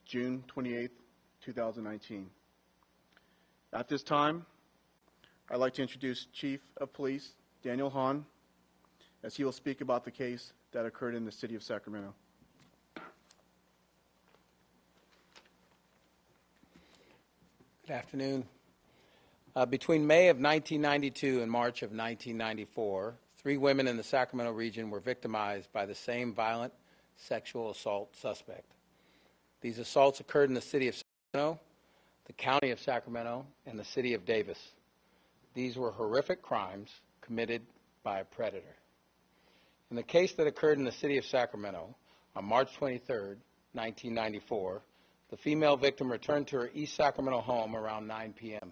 June 28, 2019. At this time, I'd like to introduce Chief of Police Daniel Hahn, as he will speak about the case that occurred in the city of Sacramento. Good afternoon. Between May of 1992 and March of 1994, 3 women in the Sacramento region were victimized by the same violent sexual assault suspect. These assaults occurred in the city of Sacramento, the county of Sacramento, and the city of Davis. These were horrific crimes committed by a predator. In the case that occurred in the city of Sacramento on March 23, 1994, the female victim returned to her East Sacramento home around 9 p.m.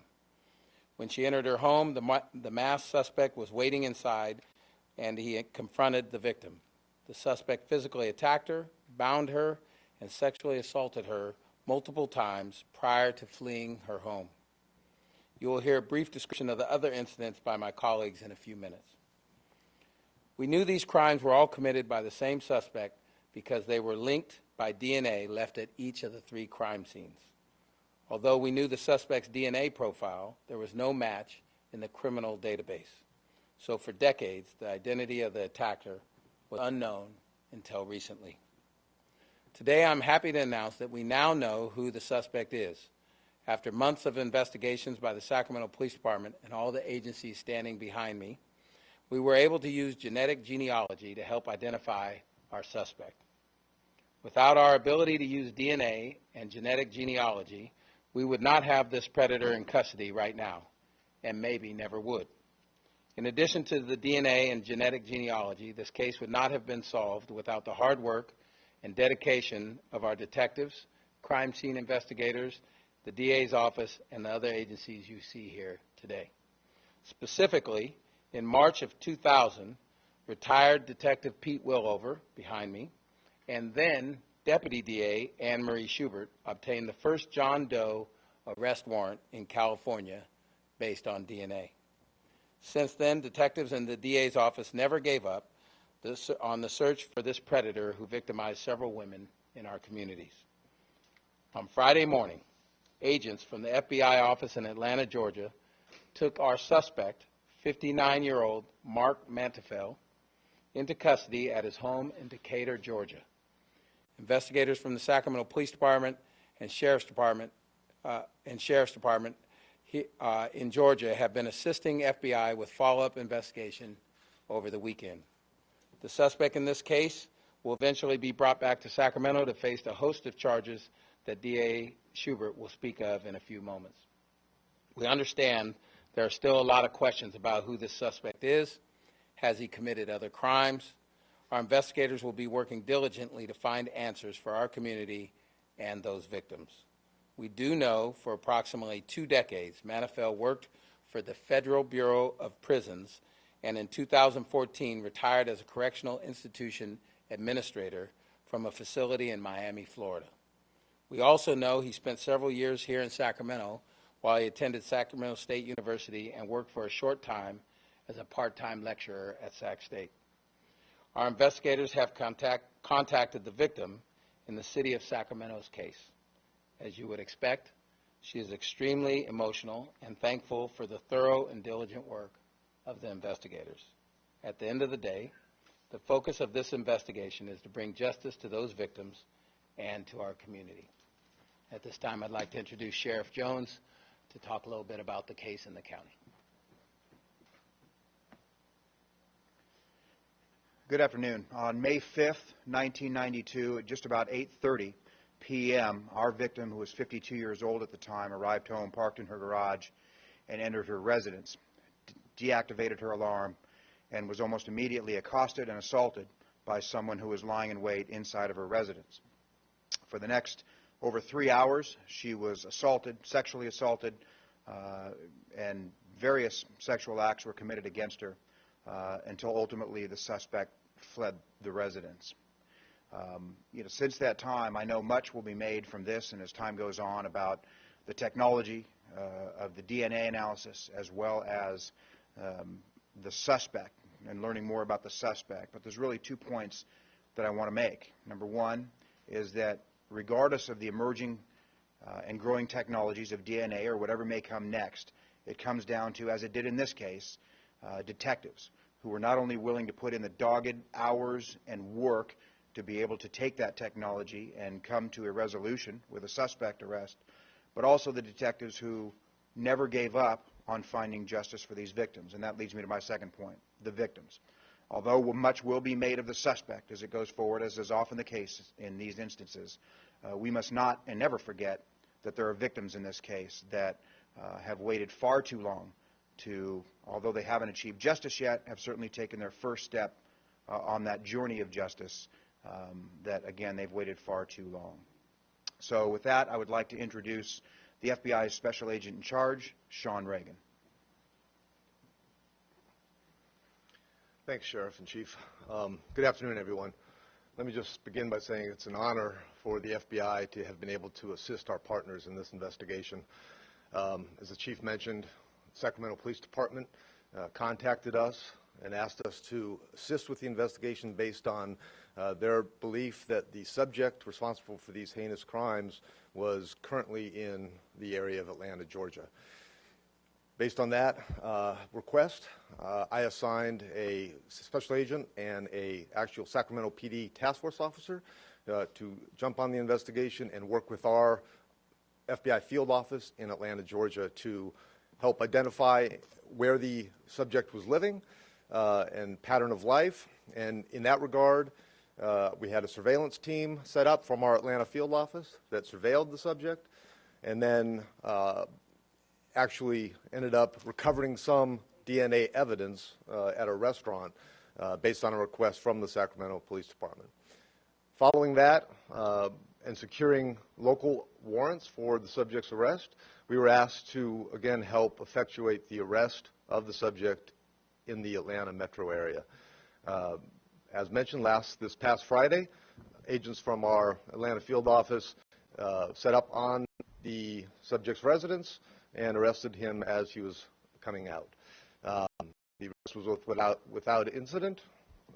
When she entered her home, the masked suspect was waiting inside, and he confronted the victim. The suspect physically attacked her, bound her, and sexually assaulted her multiple times prior to fleeing her home. You will hear a brief description of the other incidents by my colleagues in a few minutes. We knew these crimes were all committed by the same suspect because they were linked by DNA left at each of the 3 crime scenes. Although we knew the suspect's DNA profile, there was no match in the criminal database. So for decades, the identity of the attacker was unknown until recently. Today, I'm happy to announce that we now know who the suspect is. After months of investigations by the Sacramento Police Department and all the agencies standing behind me, we were able to use genetic genealogy to help identify our suspect. Without our ability to use DNA and genetic genealogy, we would not have this predator in custody right now, and maybe never would. In addition to the DNA and genetic genealogy, this case would not have been solved without the hard work and dedication of our detectives, crime scene investigators, the DA's office, and the other agencies you see here today. Specifically, in March of 2000, retired Detective Pete Willover, behind me, and then Deputy DA Anne Marie Schubert obtained the first John Doe arrest warrant in California based on DNA. Since then, detectives in the DA's office never gave up on the search for this predator who victimized several women in our communities. On Friday morning, agents from the FBI office in Atlanta, Georgia, took our suspect, 59-year-old Mark Mantefel, into custody at his home in Decatur, Georgia. Investigators from the Sacramento Police Department and Sheriff's Department in Georgia have been assisting FBI with follow-up investigation over the weekend. The suspect in this case will eventually be brought back to Sacramento to face a host of charges that DA Schubert will speak of in a few moments. We understand there are still a lot of questions about who this suspect is. Has he committed other crimes? Our investigators will be working diligently to find answers for our community and those victims. We do know for approximately 2 decades, Mantefel worked for the Federal Bureau of Prisons and in 2014 retired as a correctional institution administrator from a facility in Miami, Florida. We also know he spent several years here in Sacramento while he attended Sacramento State University and worked for a short time as a part-time lecturer at Sac State. Our investigators have contacted the victim in the city of Sacramento's case. As you would expect, she is extremely emotional and thankful for the thorough and diligent work of the investigators. At the end of the day, the focus of this investigation is to bring justice to those victims and to our community. At this time, I'd like to introduce Sheriff Jones to talk a little bit about the case in the county. Good afternoon. On May 5th, 1992, at just about 8:30 p.m., our victim, who was 52 years old at the time, arrived home, parked in her garage, and entered her residence, deactivated her alarm, and was almost immediately accosted and assaulted by someone who was lying in wait inside of her residence. For the next over 3 hours, she was assaulted, sexually assaulted, and various sexual acts were committed against her until ultimately the suspect fled the residence. Since that time, I know much will be made from this, and as time goes on, about the technology of the DNA analysis as well as the suspect and learning more about the suspect. But there's really 2 points that I want to make. Number one is that regardless of the emerging and growing technologies of DNA or whatever may come next, it comes down to, as it did in this case, detectives who were not only willing to put in the dogged hours and work to be able to take that technology and come to a resolution with a suspect arrest, but also the detectives who never gave up on finding justice for these victims. And that leads me to my second point, the victims. Although much will be made of the suspect as it goes forward, as is often the case in these instances, we must not and never forget that there are victims in this case that have waited far too long to, although they haven't achieved justice yet, have certainly taken their first step on that journey of justice that, again, they've waited far too long. So with that, I would like to introduce the FBI's Special Agent in Charge, Sean Reagan. Thanks, Sheriff and Chief. Good afternoon, everyone. Let me just begin by saying it's an honor for the FBI to have been able to assist our partners in this investigation. As the Chief mentioned, Sacramento Police Department contacted us and asked us to assist with the investigation based on their belief that the subject responsible for these heinous crimes was currently in the area of Atlanta, Georgia. Based on that request, I assigned a special agent and a actual Sacramento PD task force officer to jump on the investigation and work with our FBI field office in Atlanta, Georgia to help identify where the subject was living and pattern of life. And in that regard, we had a surveillance team set up from our Atlanta field office that surveilled the subject and then actually ended up recovering some DNA evidence at a restaurant based on a request from the Sacramento Police Department. Following that and securing local warrants for the subject's arrest, we were asked to, again, help effectuate the arrest of the subject in the Atlanta metro area. As mentioned, this past Friday, agents from our Atlanta field office set up on the subject's residence and arrested him as he was coming out. The arrest was without incident,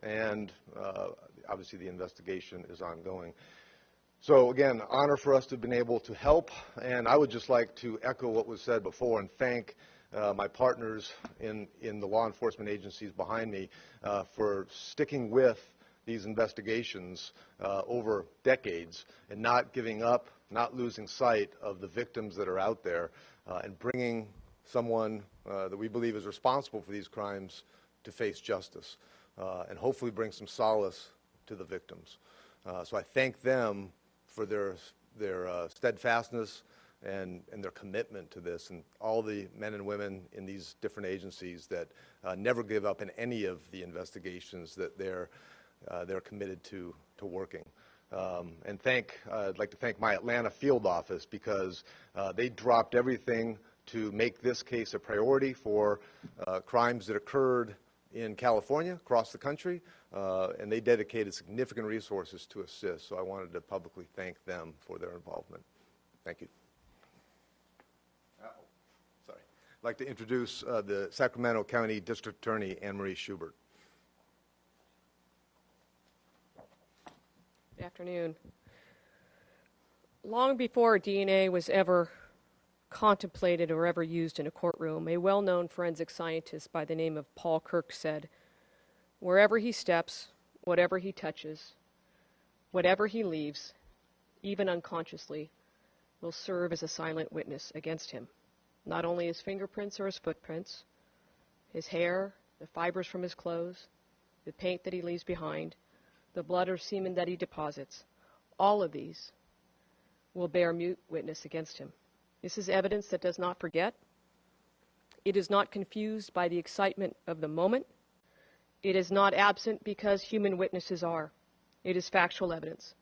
and obviously the investigation is ongoing. So again, honor for us to have been able to help, and I would just like to echo what was said before and thank my partners in the law enforcement agencies behind me for sticking with these investigations over decades and not giving up, not losing sight of the victims that are out there, and bringing someone that we believe is responsible for these crimes to face justice and hopefully bring some solace to the victims. So I thank them for their steadfastness and their commitment to this, and all the men and women in these different agencies that never give up in any of the investigations that they're committed to working. And I'd like to thank my Atlanta field office because they dropped everything to make this case a priority for crimes that occurred in California, across the country, and they dedicated significant resources to assist. So I wanted to publicly thank them for their involvement. Thank you. Sorry. I'd like to introduce the Sacramento County District Attorney, Anne Marie Schubert. Good afternoon. Long before DNA was ever contemplated or ever used in a courtroom, a well-known forensic scientist by the name of Paul Kirk said, "Wherever he steps, whatever he touches, whatever he leaves, even unconsciously, will serve as a silent witness against him. Not only his fingerprints or his footprints, his hair, the fibers from his clothes, the paint that he leaves behind, the blood or semen that he deposits, all of these will bear mute witness against him. This is evidence that does not forget. It is not confused by the excitement of the moment. It is not absent because human witnesses are. It is factual evidence.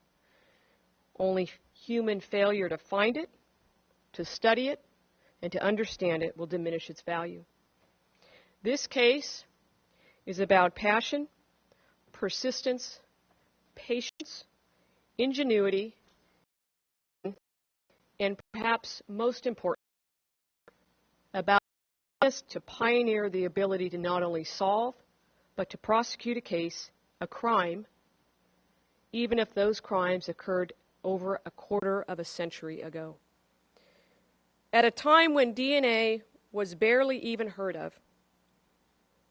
Only human failure to find it, to study it, and to understand it will diminish its value. This case is about passion, persistence, patience, ingenuity, and perhaps most important, about us to pioneer the ability to not only solve, but to prosecute a case, a crime, even if those crimes occurred over a quarter of a century ago. At a time when DNA was barely even heard of,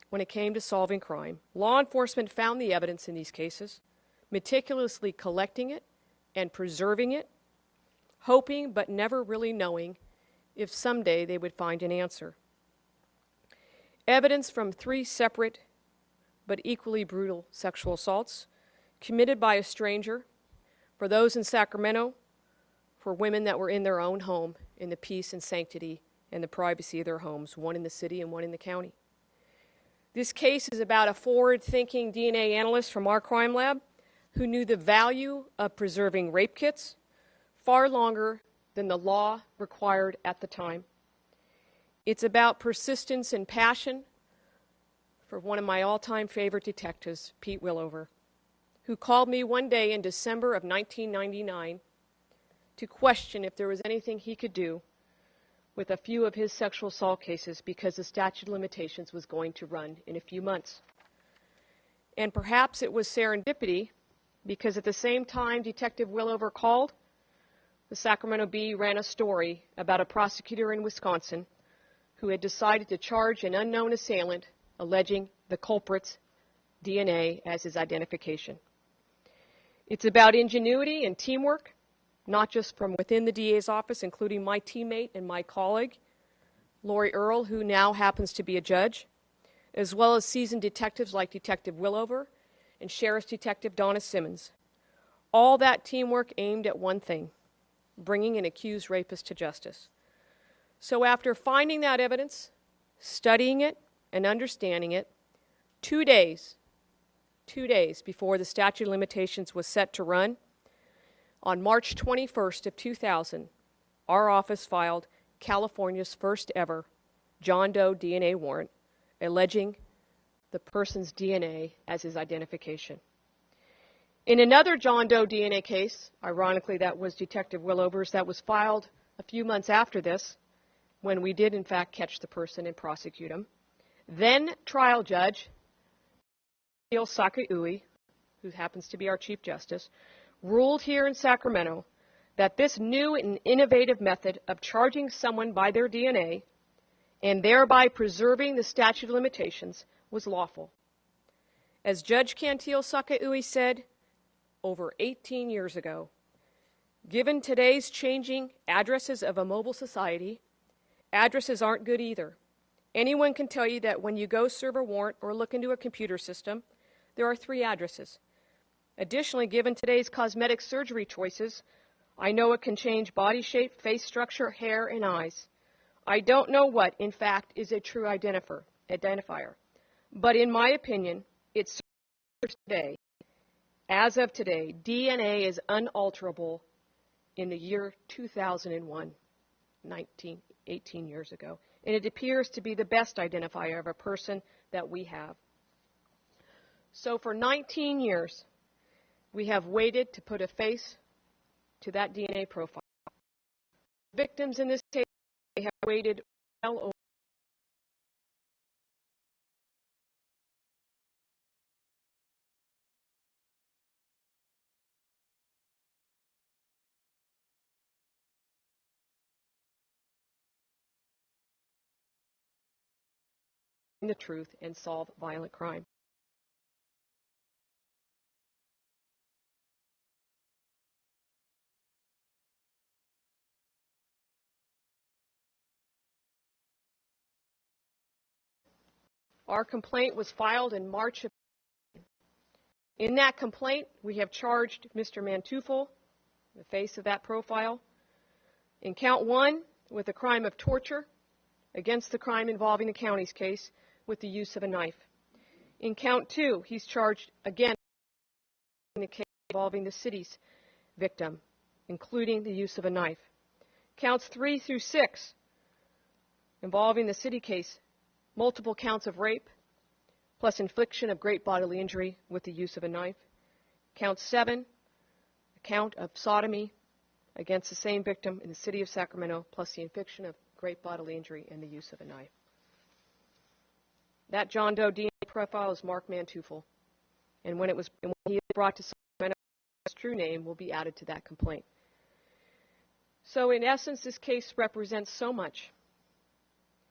when it came to solving crime, law enforcement found the evidence in these cases, meticulously collecting it and preserving it, hoping but never really knowing if someday they would find an answer. Evidence from 3 separate but equally brutal sexual assaults committed by a stranger, for those in Sacramento, for women that were in their own home in the peace and sanctity and the privacy of their homes, one in the city and one in the county. This case is about a forward-thinking DNA analyst from our crime lab who knew the value of preserving rape kits far longer than the law required at the time. It's about persistence and passion for one of my all-time favorite detectives, Pete Willover, who called me one day in December of 1999 to question if there was anything he could do with a few of his sexual assault cases because the statute of limitations was going to run in a few months. And perhaps it was serendipity because at the same time Detective Willover called, the Sacramento Bee ran a story about a prosecutor in Wisconsin who had decided to charge an unknown assailant alleging the culprit's DNA as his identification. It's about ingenuity and teamwork, not just from within the DA's office, including my teammate and my colleague, Lori Earle, who now happens to be a judge, as well as seasoned detectives like Detective Willover and Sheriff's Detective Donna Simmons. All that teamwork aimed at one thing, bringing an accused rapist to justice. So after finding that evidence, studying it, and understanding it, 2 days before the statute of limitations was set to run, on March 21st of 2000, our office filed California's first ever John Doe DNA warrant alleging the person's DNA as his identification. In another John Doe DNA case, ironically that was Detective Willover's, that was filed a few months after this, when we did in fact catch the person and prosecute him, then trial judge Sakaui, who happens to be our Chief Justice, ruled here in Sacramento that this new and innovative method of charging someone by their DNA and thereby preserving the statute of limitations was lawful. As Judge Cantil Sakaui said over 18 years ago, given today's changing addresses of a mobile society, addresses aren't good either. Anyone can tell you that when you go serve a warrant or look into a computer system, there are 3 addresses. Additionally, given today's cosmetic surgery choices, I know it can change body shape, face structure, hair, and eyes. I don't know what, in fact, is a true identifier. But in my opinion, it's today, as of today, DNA is unalterable in the year 2001, 18 years ago. And it appears to be the best identifier of a person that we have. So for 19 years, we have waited to put a face to that DNA profile. Victims in this case, they have waited well over the truth and solve violent crime. Our complaint was filed in March of. In that complaint, we have charged Mr. Mantufel, the face of that profile, in count 1 with the crime of torture against the crime involving the county's case with the use of a knife. In count 2, he's charged again in the case involving the city's victim, including the use of a knife. Counts 3 through 6 involving the city case, multiple counts of rape, plus infliction of great bodily injury with the use of a knife. Count 7, a count of sodomy against the same victim in the city of Sacramento, plus the infliction of great bodily injury and the use of a knife. That John Doe DNA profile is Mark Mantufel. And when he was brought to Sacramento, true name will be added to that complaint. So in essence, this case represents so much.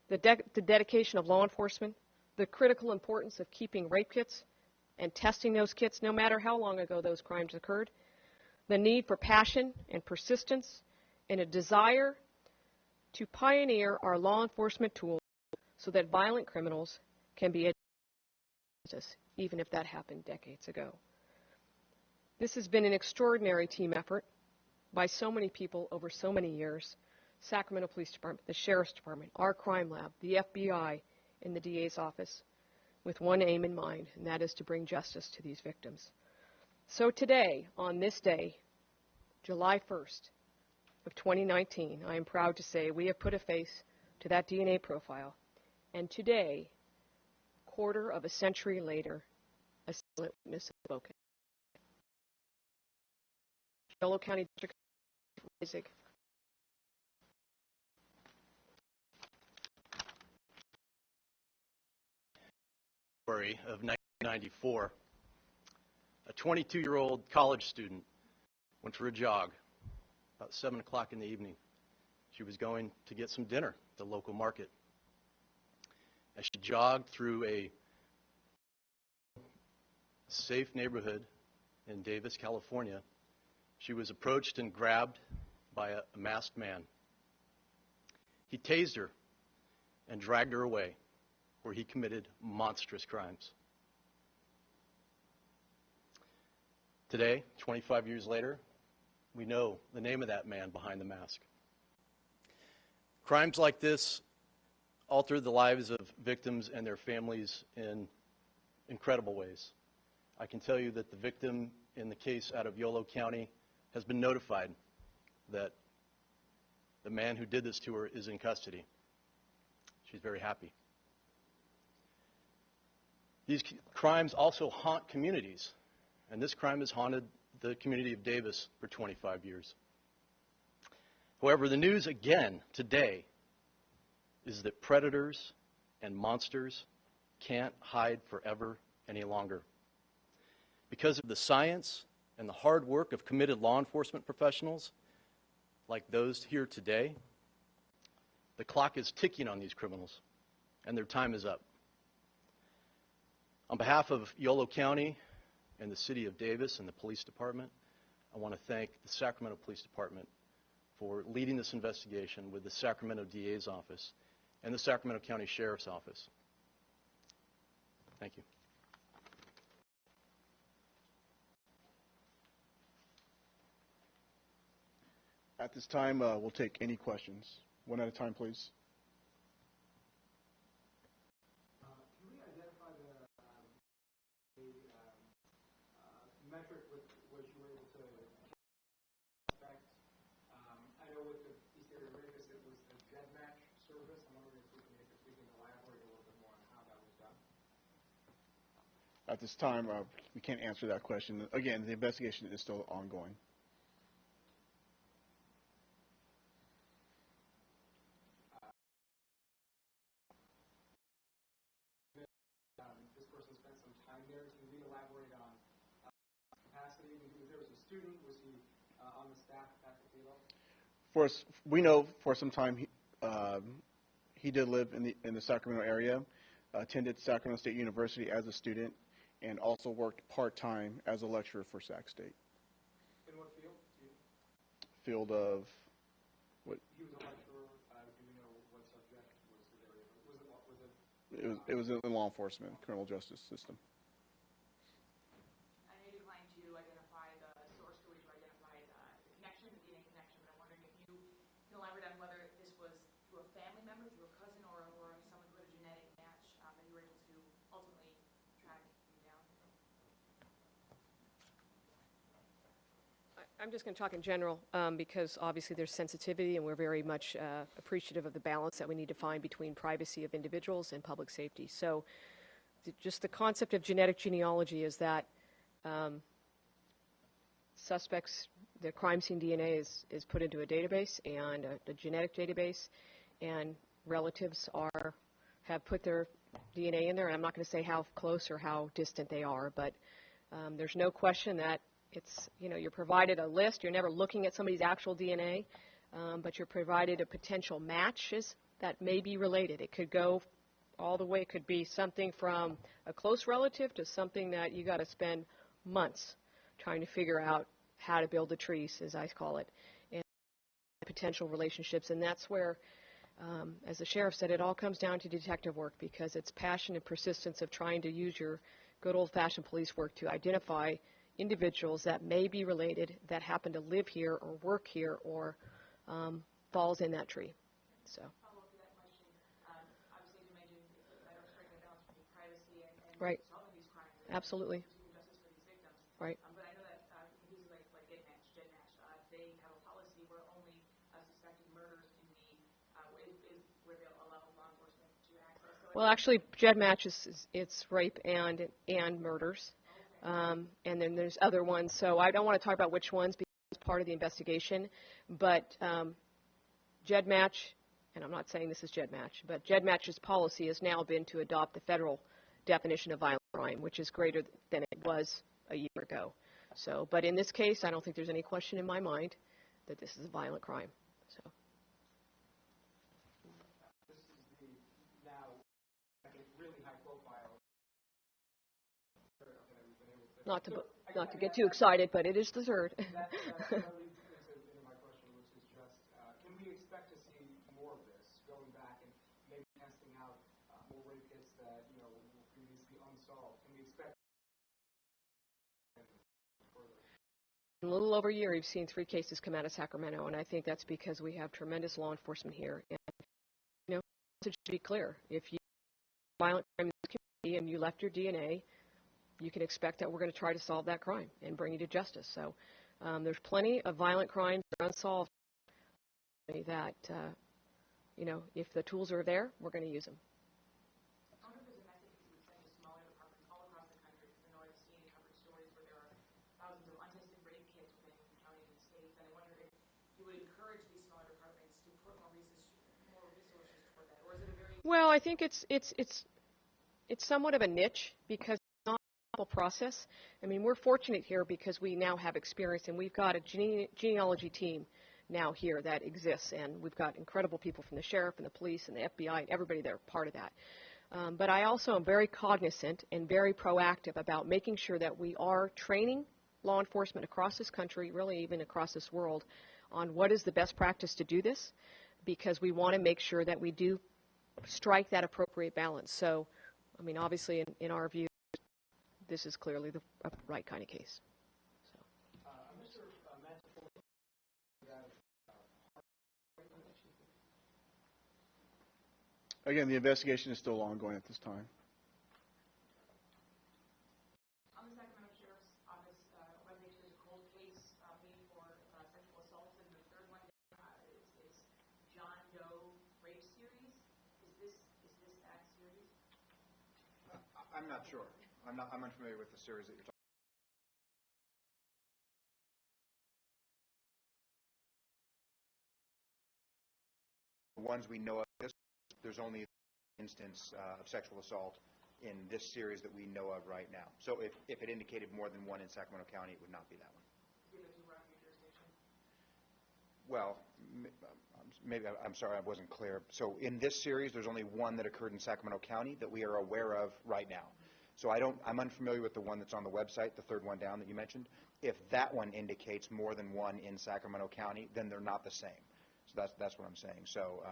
The dedication of law enforcement, the critical importance of keeping rape kits and testing those kits no matter how long ago those crimes occurred, the need for passion and persistence, and a desire to pioneer our law enforcement tools so that violent criminals can be educated, even if that happened decades ago. This has been an extraordinary team effort by so many people over so many years. Sacramento Police Department, the Sheriff's Department, our crime lab, the FBI, and the DA's office, with one aim in mind, and that is to bring justice to these victims. So today, on this day, July 1st of 2019, I am proud to say we have put a face to that DNA profile, and today, quarter of a century later, a silent witness has spoken. Yolo County District Isaac. February of 1994, a 22-year-old college student went for a jog about 7 o'clock in the evening. She was going to get some dinner at the local market. As she jogged through a safe neighborhood in Davis, California, she was approached and grabbed by a masked man. He tased her and dragged her away, where he committed monstrous crimes. Today, 25 years later, we know the name of that man behind the mask. Crimes like this alter the lives of victims and their families in incredible ways. I can tell you that the victim in the case out of Yolo County has been notified that the man who did this to her is in custody. She's very happy. These crimes also haunt communities, and this crime has haunted the community of Davis for 25 years. However, the news again today is that predators and monsters can't hide forever any longer. Because of the science and the hard work of committed law enforcement professionals like those here today, the clock is ticking on these criminals, and their time is up. On behalf of Yolo County and the City of Davis and the Police Department, I want to thank the Sacramento Police Department for leading this investigation with the Sacramento DA's office and the Sacramento County Sheriff's Office. Thank you. At this time, we'll take any questions. One at a time, please. Can we identify the metric with which you were able to suspect? I know with the East Area Rapist, it was the GEDmatch service. I'm wondering if we can elaborate a little bit more on how that was done. At this time, we can't answer that question. Again, the investigation is still ongoing. This person spent some time there. Can we elaborate on capacity? If there was a student, was he on the staff at the level? We know for some time he did live in the Sacramento area, attended Sacramento State University as a student, and also worked part-time as a lecturer for Sac State. In what field? Field of what? He was a lecturer. Do we know what subject was his area? It was in law enforcement, criminal justice system. I know you declined to identify the source to which you identified the connection, the DNA connection, but I'm wondering if you can elaborate on whether this was through a family member, through a cousin, or someone who had a genetic match that you were able to ultimately track him down. I'm just going to talk in general because obviously there's sensitivity and we're very much appreciative of the balance that we need to find between privacy of individuals and public safety. So just the concept of genetic genealogy is that suspects, their crime scene DNA is put into a database, and a genetic database, and relatives have put their DNA in there. And I'm not going to say how close or how distant they are, but there's no question that it's, you know, you're provided a list. You're never looking at somebody's actual DNA, but you're provided a potential matches that may be related. It could go all the way. It could be something from a close relative to something that you got to spend months trying to figure out how to build the trees, as I call it, and potential relationships. And that's where, as the sheriff said, it all comes down to detective work, because it's passion and persistence of trying to use your good old-fashioned police work to identify individuals that may be related, that happen to live here or work here or falls in that tree. So. Follow-up to that question. Obviously, you mentioned better striking a balance between privacy and Right. solving these crimes. Absolutely. Seeking justice for these victims. Right. But I know that in cases like GetMatch, they have a policy where only suspected murders can be, where they'll allow law enforcement to access. So Well, actually, GEDmatch it's rape and murders, and then there's other ones. So I don't want to talk about which ones because it's part of the investigation. But GEDmatch, and I'm not saying this is GEDmatch, but GEDmatch's policy has now been to adopt the federal definition of violent crime, which is greater than it was a year ago. So, but in this case, I don't think there's any question in my mind that this is a violent crime. So. This is the now really high profile. Not to get too excited, but it is the third. That leads into my question, which is just, can we expect to see more of this, going back and maybe testing out more rape kits that, you know, were previously unsolved? Can we expect further? In a little over a year, we've seen 3 cases come out of Sacramento, and I think that's because we have tremendous law enforcement here. And, you know, the message should be clear. If you violent crime in this community and you left your DNA, you can expect that we're going to try to solve that crime and bring you to justice. So there's plenty of violent crimes that are unsolved that, you know, if the tools are there, we're going to use them. I wonder if there's a message you would send to smaller departments all across the country. I know I've seen and covered stories where there are thousands of untested rape kits within counties and states, and I wonder if you would encourage these smaller departments to put more resources toward that, or is it a very... Well, I think it's somewhat of a niche because it's not a simple process. I mean, we're fortunate here because we now have experience, and we've got a genealogy team now here that exists, and we've got incredible people from the sheriff and the police and the FBI and everybody that are part of that. But I also am very cognizant and very proactive about making sure that we are training law enforcement across this country, really even across this world, on what is the best practice to do this, because we want to make sure that we do strike that appropriate balance. So, I mean, obviously, in our view, this is clearly the right kind of case. So. Mr. Manticore, Again, the investigation is still ongoing at this time. On the Sacramento Sheriff's Office webpage, there's a cold case made for sexual assault, and the third one is John Doe rape series. Is this that series? I'm not sure. I'm unfamiliar with the series that you're talking about. The ones we know of, there's only an instance of sexual assault in this series that we know of right now. So if it indicated more than one in Sacramento County, it would not be that one. Because you were on your jurisdiction? Well, maybe I'm sorry, I wasn't clear. So in this series, there's only one that occurred in Sacramento County that we are aware of right now. So I'm unfamiliar with the one that's on the website, the third one down that you mentioned. If that one indicates more than one in Sacramento County, then they're not the same. So that's what I'm saying. So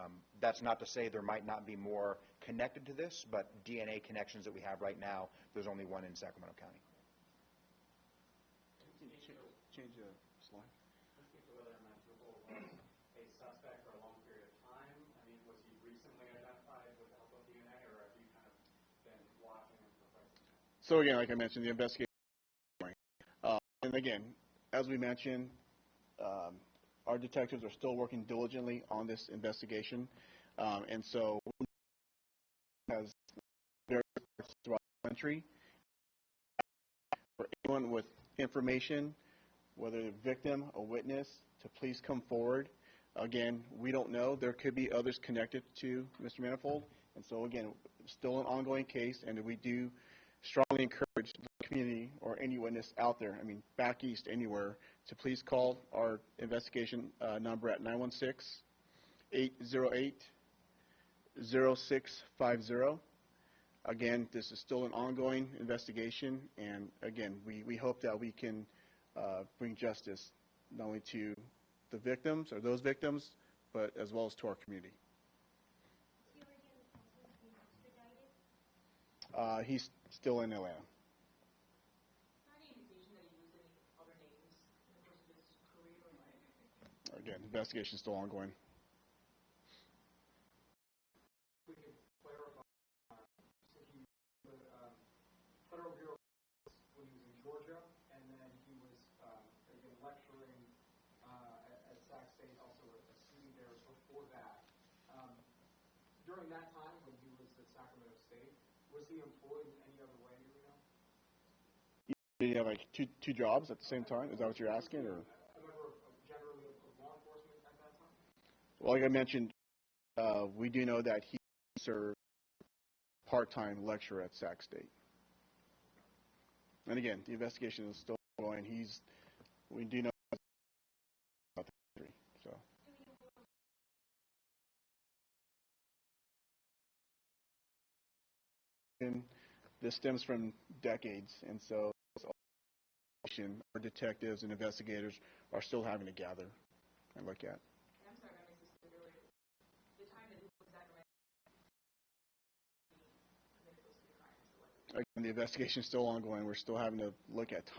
that's not to say there might not be more connected to this, but DNA connections that we have right now, there's only one in Sacramento County. Change the slide. whether or not Jubal was a suspect for a long period of time. I mean, was he recently identified with the help of DNA, or have you kind of been watching him for quite some time? So again, like I mentioned, the investigation. And again, as we mentioned, our detectives are still working diligently on this investigation, and so has various parts throughout the country. For anyone with information, whether a victim, a witness, to please come forward. Again, we don't know. There could be others connected to Mr. Manifold, and so again, still an ongoing case, and we do strongly encourage the community community or any witness out there, I mean, back east, anywhere, to please call our investigation number at 916-808-0650. Again, this is still an ongoing investigation, and again, we hope that we can bring justice not only to the victims or those victims, but as well as to our community. He's still in Atlanta. Again, investigation is still ongoing. We can clarify, so he, federal bureau when he was in Georgia, and then he was, again, lecturing, at Sac State, also a student there before that. During that time, when he was at Sacramento State, was he employed in any other way, do you know? Did he have like two jobs at the same time? Is that what you're asking, or? Well, like I mentioned, we do know that he served part-time lecturer at Sac State. And again, the investigation is still going. We do know about the history, so. And this stems from decades, and so our detectives and investigators are still having to gather and look at. Again, the investigation is still ongoing. We're still having to look at time.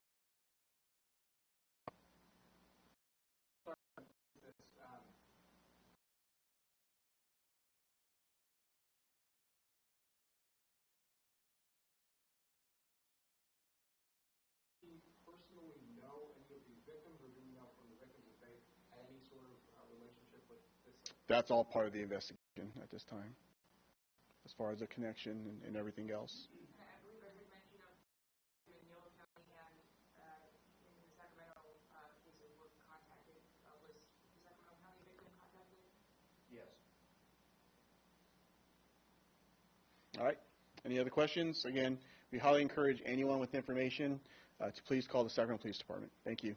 Do you personally know any of these victims, or do you know from the victims that they had any sort of relationship with this? That's all part of the investigation at this time, as far as the connection and everything else. I believe I heard mention of in Yolo County and in the Sacramento cases were contacted. Was the Sacramento County victim contacted? Yes. All right. Any other questions? Again, we highly encourage anyone with information to please call the Sacramento Police Department. Thank you.